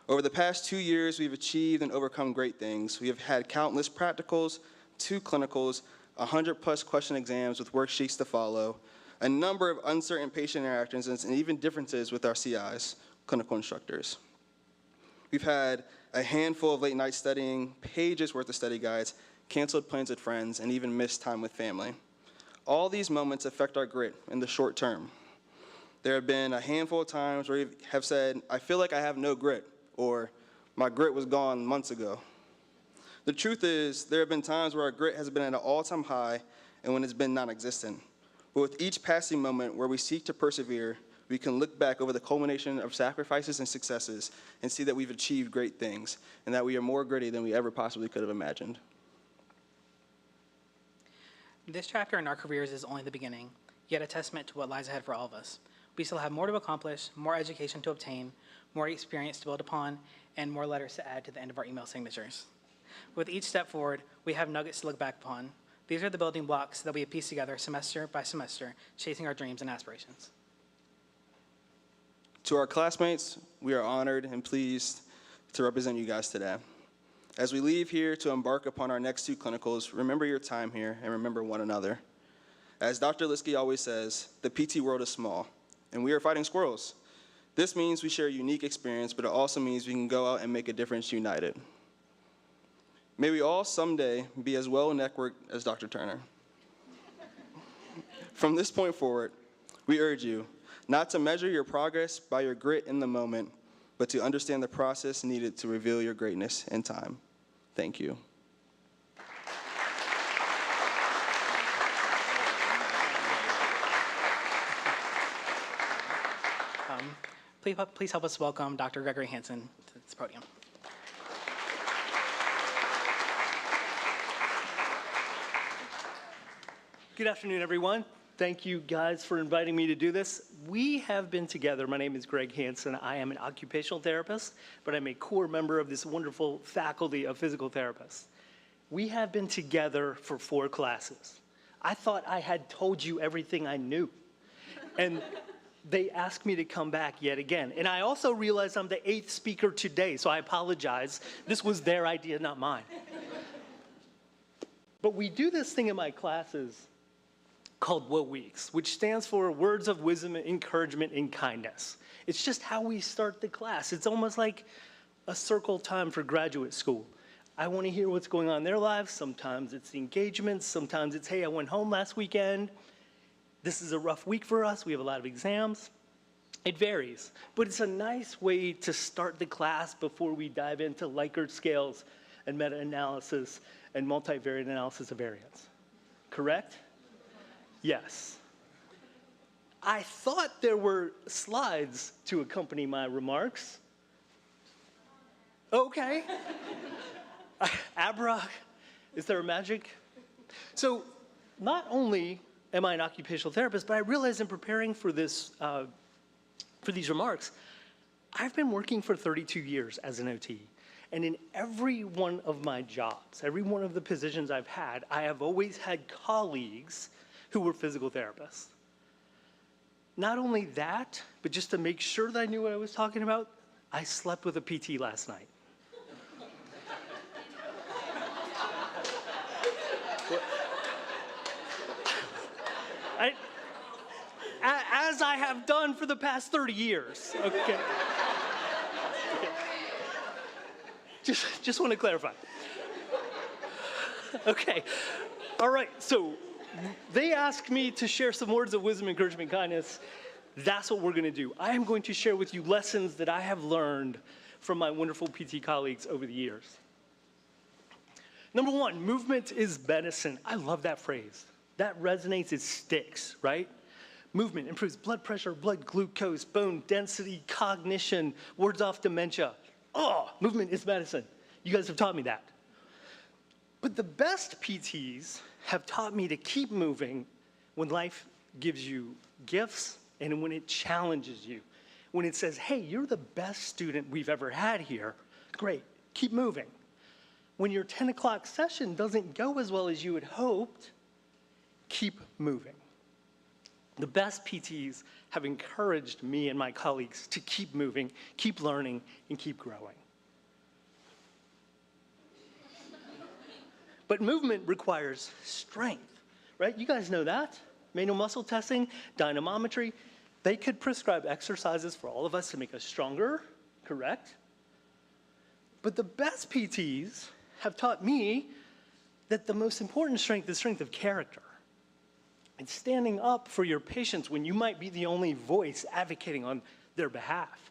Over the past 2 years, we've achieved and overcome great things. We have had countless practicals, 2 clinicals, 100+ question exams with worksheets to follow, a number of uncertain patient interactions, and even differences with our CIs, clinical instructors. We've had a handful of late night studying, pages worth of study guides, canceled plans with friends, and even missed time with family. All these moments affect our grit in the short term. There have been a handful of times where we have said, I feel like I have no grit, or my grit was gone months ago. The truth is, there have been times where our grit has been at an all-time high and when it's been non-existent. But with each passing moment where we seek to persevere, we can look back over the culmination of sacrifices and successes and see that we've achieved great things and that we are more gritty than we ever possibly could have imagined. This chapter in our careers is only the beginning, yet a testament to what lies ahead for all of us. We still have more to accomplish, more education to obtain, more experience to build upon, and more letters to add to the end of our email signatures. With each step forward, we have nuggets to look back upon. These are the building blocks that we have pieced together semester by semester, chasing our dreams and aspirations. To our classmates, we are honored and pleased to represent you guys today. As we leave here to embark upon our next 2 clinicals, remember your time here and remember one another. As Dr. Liskey always says, the PT world is small, and we are fighting squirrels. This means we share a unique experience, but it also means we can go out and make a difference united. May we all someday be as well networked as Dr. Turner. From this point forward, we urge you not to measure your progress by your grit in the moment, but to understand the process needed to reveal your greatness in time. Thank you. Please help us welcome Dr. Gregory Hansen to this podium. Good afternoon, everyone. Thank you guys for inviting me to do this. We have been together. My name is Greg Hansen. I am an occupational therapist, but I'm a core member of this wonderful faculty of physical therapists. We have been together for 4 classes. I thought I had told you everything I knew. And they asked me to come back yet again. And I also realized I'm the 8th speaker today, so I apologize. This was their idea, not mine. But we do this thing in my classes called WO Weeks, which stands for Words of Wisdom, Encouragement, and Kindness. It's just how we start the class. It's almost like a circle time for graduate school. I want to hear what's going on in their lives. Sometimes it's the engagements. Sometimes it's, hey, I went home last weekend. This is a rough week for us. We have a lot of exams. It varies, but it's a nice way to start the class before we dive into Likert scales and meta-analysis and multivariate analysis of variance. Correct? Yes. I thought there were slides to accompany my remarks. Okay. Abra, is there a magic? So not only am I an occupational therapist, but I realized in preparing for this, for these remarks, I've been working for 32 years as an OT. And in every one of my jobs, every one of the positions I've had, I have always had colleagues who were physical therapists. Not only that, but just to make sure that I knew what I was talking about, I slept with a PT last night. As I have done for the past 30 years, okay? Just want to clarify. Okay, all right, so they asked me to share some words of wisdom, encouragement, kindness. That's what we're going to do. I am going to share with you lessons that I have learned from my wonderful PT colleagues over the years. Number 1, movement is medicine. I love that phrase. That resonates, it sticks, right? Movement improves blood pressure, blood glucose, bone density, cognition, wards off dementia. Oh, movement is medicine. You guys have taught me that. But the best PTs have taught me to keep moving when life gives you gifts and when it challenges you. When it says, hey, you're the best student we've ever had here. Great, keep moving. When your 10 o'clock session doesn't go as well as you had hoped, keep moving. The best PTs have encouraged me and my colleagues to keep moving, keep learning, and keep growing. But movement requires strength, right? You guys know that. Manual muscle testing, dynamometry, they could prescribe exercises for all of us to make us stronger, correct? But the best PTs have taught me that the most important strength is strength of character. And standing up for your patients when you might be the only voice advocating on their behalf.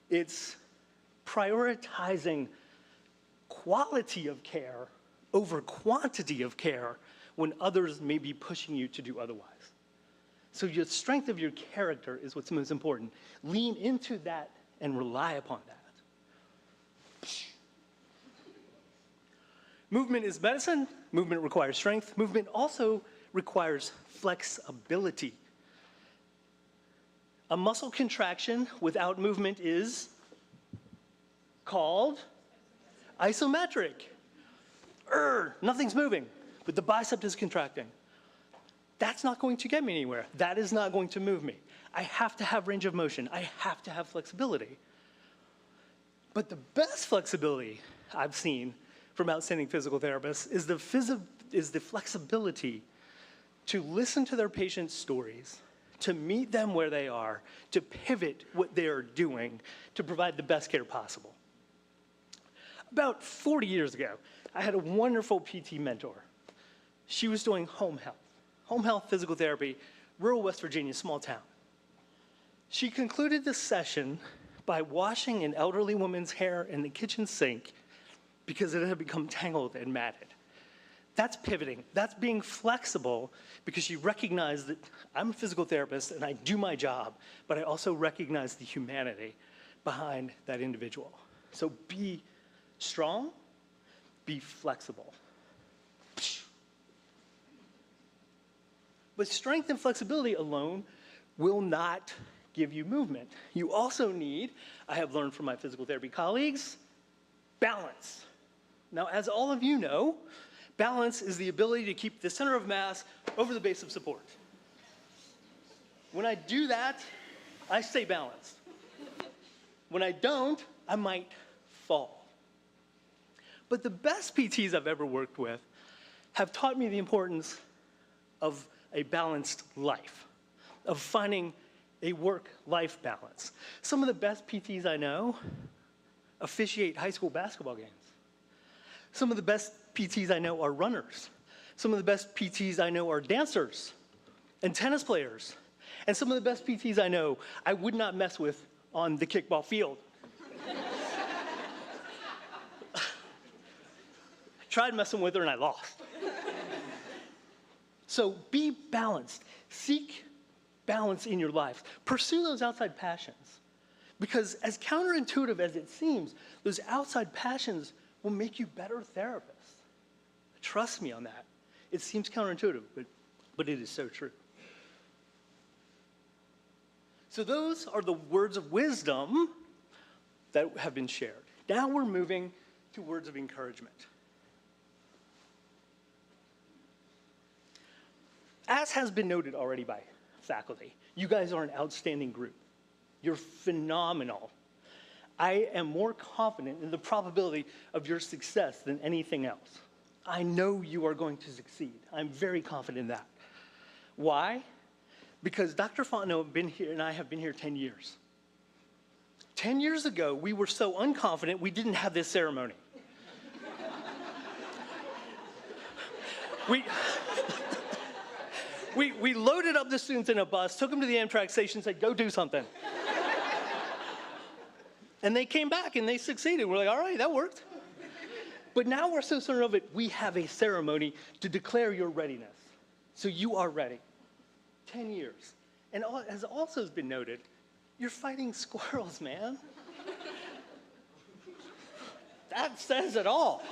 It's prioritizing quality of care over quantity of care when others may be pushing you to do otherwise. So your strength of your character is what's most important. Lean into that and rely upon that. Movement is medicine. Movement requires strength. Movement also requires flexibility. A muscle contraction without movement is called isometric. Nothing's moving, but the bicep is contracting. That's not going to get me anywhere. That is not going to move me. I have to have range of motion. I have to have flexibility. But the best flexibility I've seen from outstanding physical therapists is the flexibility to listen to their patients' stories, to meet them where they are, to pivot what they are doing to provide the best care possible. About 40 years ago, I had a wonderful PT mentor. She was doing home health physical therapy, rural West Virginia, small town. She concluded the session by washing an elderly woman's hair in the kitchen sink because it had become tangled and matted. That's pivoting. That's being flexible because you recognize that I'm a physical therapist and I do my job, but I also recognize the humanity behind that individual. So be strong, be flexible. But strength and flexibility alone will not give you movement. You also need, I have learned from my physical therapy colleagues, balance. Now, as all of you know, balance is the ability to keep the center of mass over the base of support. When I do that, I stay balanced. When I don't, I might fall. But the best PTs I've ever worked with have taught me the importance of a balanced life, of finding a work-life balance. Some of the best PTs I know officiate high school basketball games. Some of the best PTs I know are runners. Some of the best PTs I know are dancers and tennis players. And some of the best PTs I know I would not mess with on the kickball field. I tried messing with her and I lost. So be balanced. Seek balance in your life. Pursue those outside passions. Because as counterintuitive as it seems, those outside passions will make you better therapists. Trust me on that. It seems counterintuitive, but it is so true. So those are the words of wisdom that have been shared. Now we're moving to words of encouragement. As has been noted already by faculty, you guys are an outstanding group. You're phenomenal. I am more confident in the probability of your success than anything else. I know you are going to succeed. I'm very confident in that. Why? Because Dr. Fontenot and I have been here 10 years. 10 years ago, we were so unconfident we didn't have this ceremony. We loaded up the students in a bus, took them to the Amtrak station, said, go do something. And they came back and they succeeded. We're like, all right, that worked. But now we're so certain of it, we have a ceremony to declare your readiness. So you are ready. 10 years. And as also has been noted, you're fighting squirrels, man. That says it all.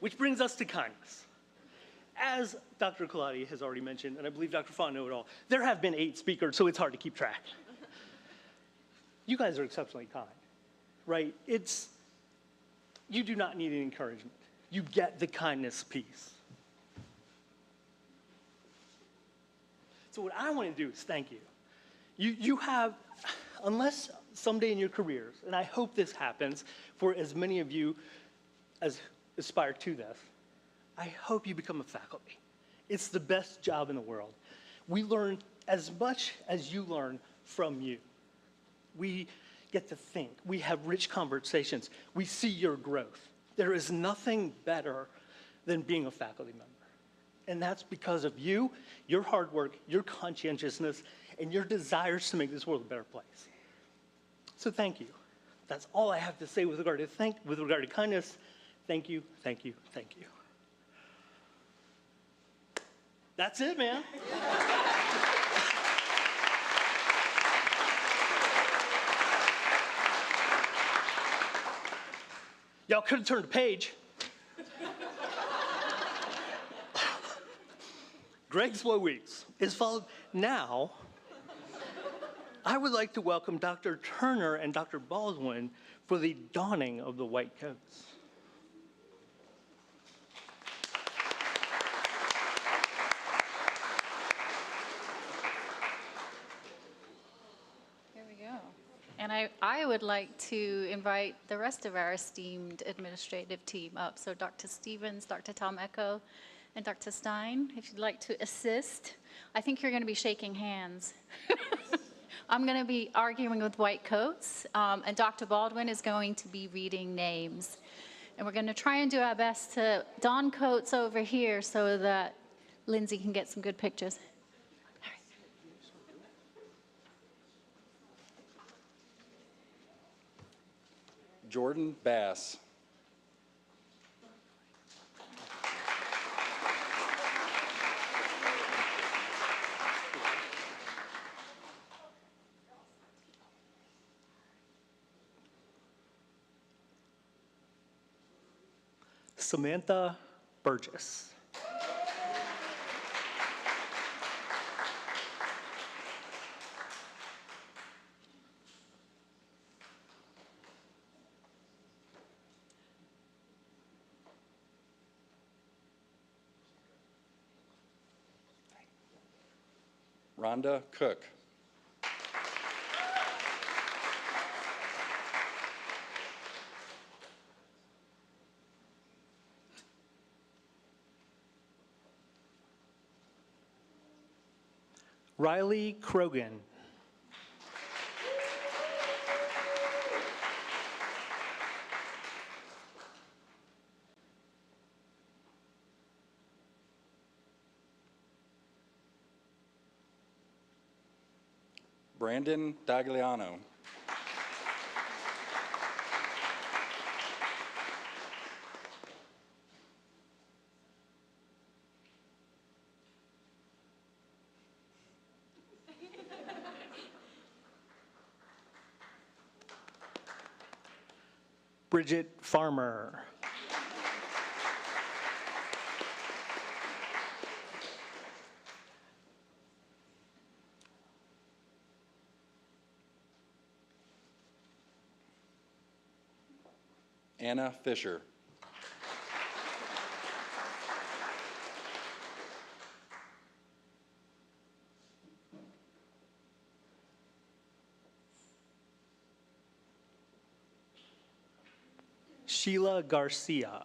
Which brings us to kindness. As Dr. Colati has already mentioned, and I believe Dr. Fontenot it all, there have been 8 speakers, so it's hard to keep track. you guys are exceptionally kind, right? You do not need any encouragement. You get the kindness piece. So what I want to do is thank you. You have, unless someday in your careers, and I hope this happens for as many of you as aspire to this, I hope you become a faculty. It's the best job in the world. We learn as much as you learn from you. We get to think. We have rich conversations. We see your growth. There is nothing better than being a faculty member. And that's because of you, your hard work, your conscientiousness, and your desires to make this world a better place. So thank you. That's all I have to say with regard to kindness. Thank you, thank you, thank you. That's it, man. Y'all could have turned a page. Greg's Woe Weeks is followed now. I would like to welcome Dr. Turner and Dr. Baldwin for the donning of the white coats. Here we go. And I would like to invite the rest of our esteemed administrative team up. So Dr. Stevens, Dr. Tom Echo, and Dr. Stein, if you'd like to assist. I think you're going to be shaking hands. I'm going to be arguing with white coats, and Dr. Baldwin is going to be reading names. And we're going to try and do our best to don coats over here so that Lindsay can get some good pictures. Jordan Bass. Samantha Burgess. Rhonda Cook. Riley Krogan. Brandon Dagliano. Bridget Farmer. Anna Fisher. Sheila Garcia.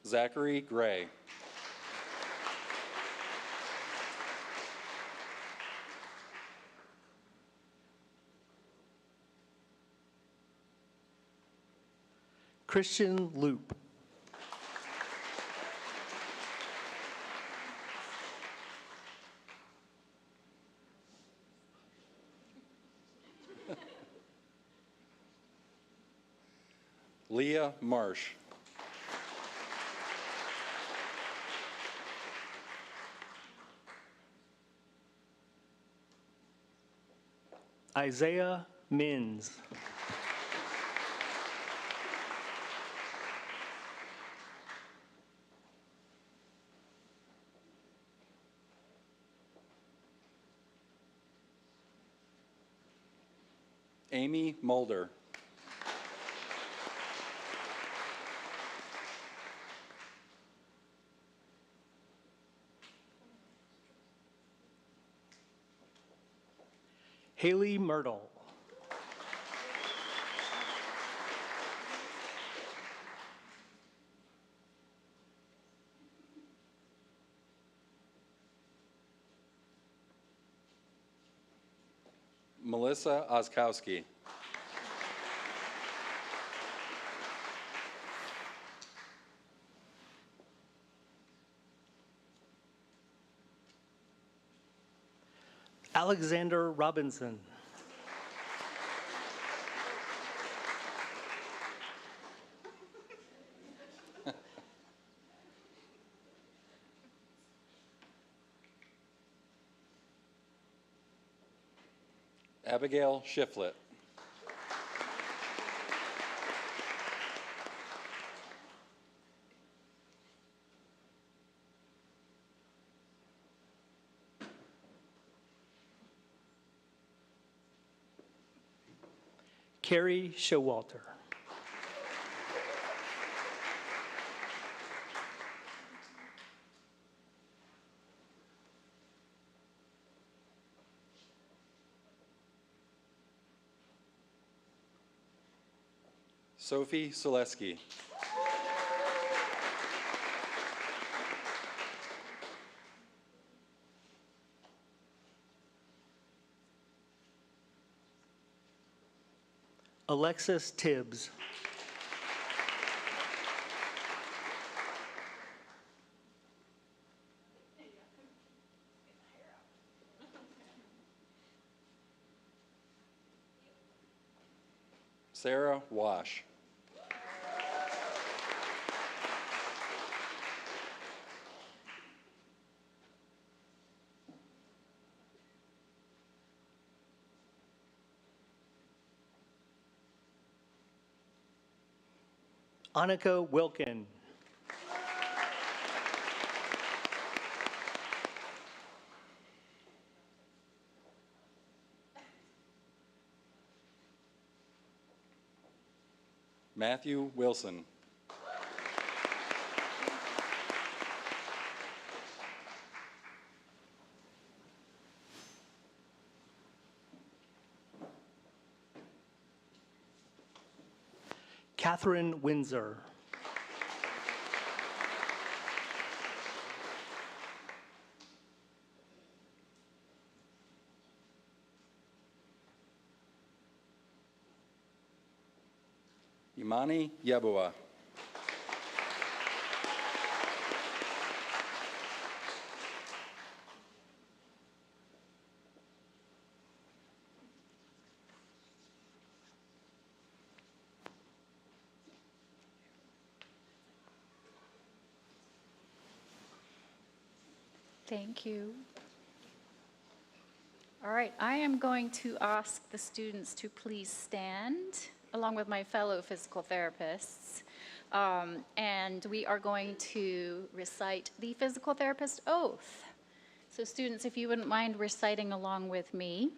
Zachary Gray. Christian Loop. Leah Marsh. Isaiah Mins. Amy Mulder. Haley Myrtle. Melissa Oskowski. Alexander Robinson. Abigail Shiflett. Carrie Showalter. Sophie Selesky. Alexis Tibbs. Sarah Wash. Annika Wilkin. Matthew Wilson. Catherine Windsor. Imani Yabua. Thank you. All right, I am going to ask the students to please stand, along with my fellow physical therapists. And we are going to recite the physical therapist oath. So students, if you wouldn't mind reciting along with me.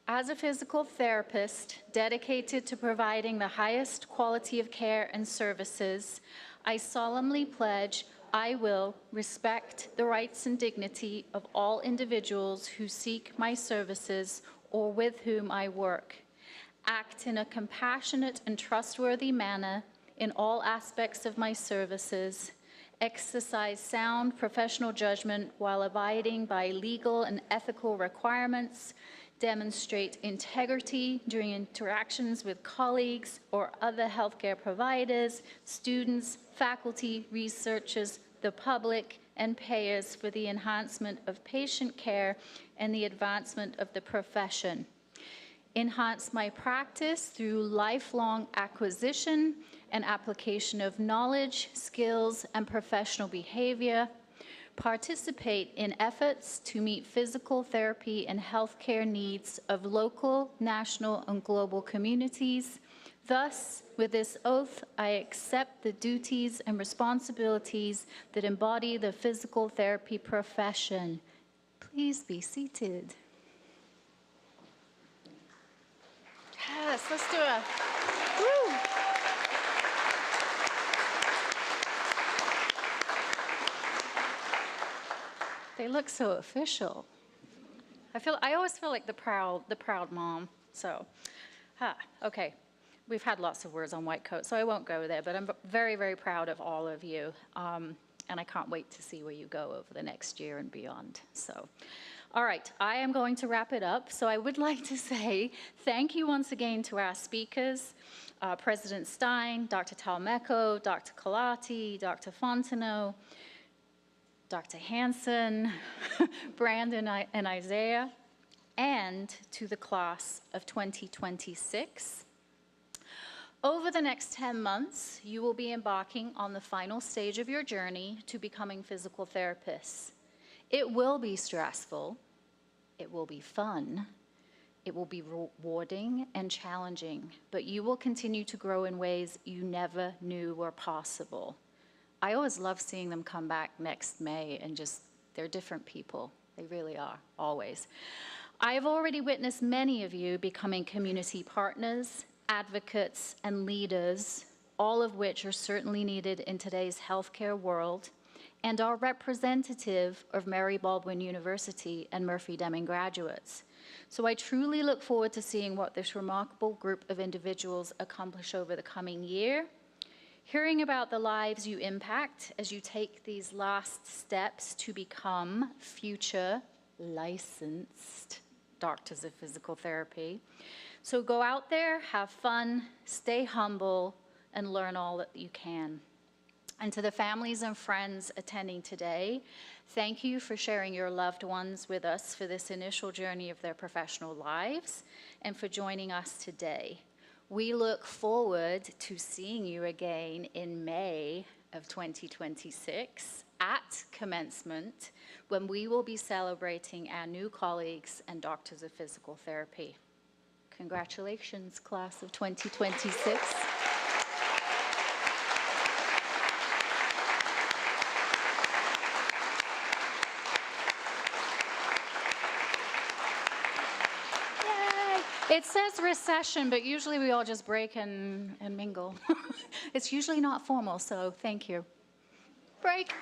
As a physical therapist dedicated to providing the highest quality of care and services, I solemnly pledge I will respect the rights and dignity of all individuals who seek my services or with whom I work, act in a compassionate and trustworthy manner in all aspects of my services, exercise sound professional judgment while abiding by legal and ethical requirements, demonstrate integrity during interactions with colleagues or other healthcare providers, students, faculty, researchers, the public, and payers for the enhancement of patient care and the advancement of the profession. Enhance my practice through lifelong acquisition and application of knowledge, skills, and professional behavior. Participate in efforts to meet physical therapy and healthcare needs of local, national, and global communities. Thus, with this oath, I accept the duties and responsibilities that embody the physical therapy profession. Please be seated. Yes, let's do a, woo. They look so official. I always feel like the proud mom. So, okay. We've had lots of words on white coat, so I won't go there, but I'm very, very proud of all of you. And I can't wait to see where you go over the next year and beyond. So, all right, I am going to wrap it up. So I would like to say thank you once again to our speakers, President Stein, Dr. Talmeco, Dr. Colati, Dr. Fontenot, Dr. Hansen, Brandon and Isaiah, and to the class of 2026. Over the next 10 months, you will be embarking on the final stage of your journey to becoming physical therapists. It will be stressful, it will be fun, it will be rewarding and challenging, but you will continue to grow in ways you never knew were possible. I always love seeing them come back next May and just, they're different people. They really are, always. I have already witnessed many of you becoming community partners, advocates, and leaders, all of which are certainly needed in today's healthcare world and are representative of Mary Baldwin University and Murphy Deming graduates. So I truly look forward to seeing what this remarkable group of individuals accomplish over the coming year. Hearing about the lives you impact as you take these last steps to become future licensed doctors of physical therapy. So go out there, have fun, stay humble, and learn all that you can. And to the families and friends attending today, thank you for sharing your loved ones with us for this initial journey of their professional lives and for joining us today. We look forward to seeing you again in May of 2026 at commencement, when we will be celebrating our new colleagues and doctors of physical therapy. Congratulations, class of 2026. It says recession, but usually we all just break and mingle. It's usually not formal, so thank you. Break.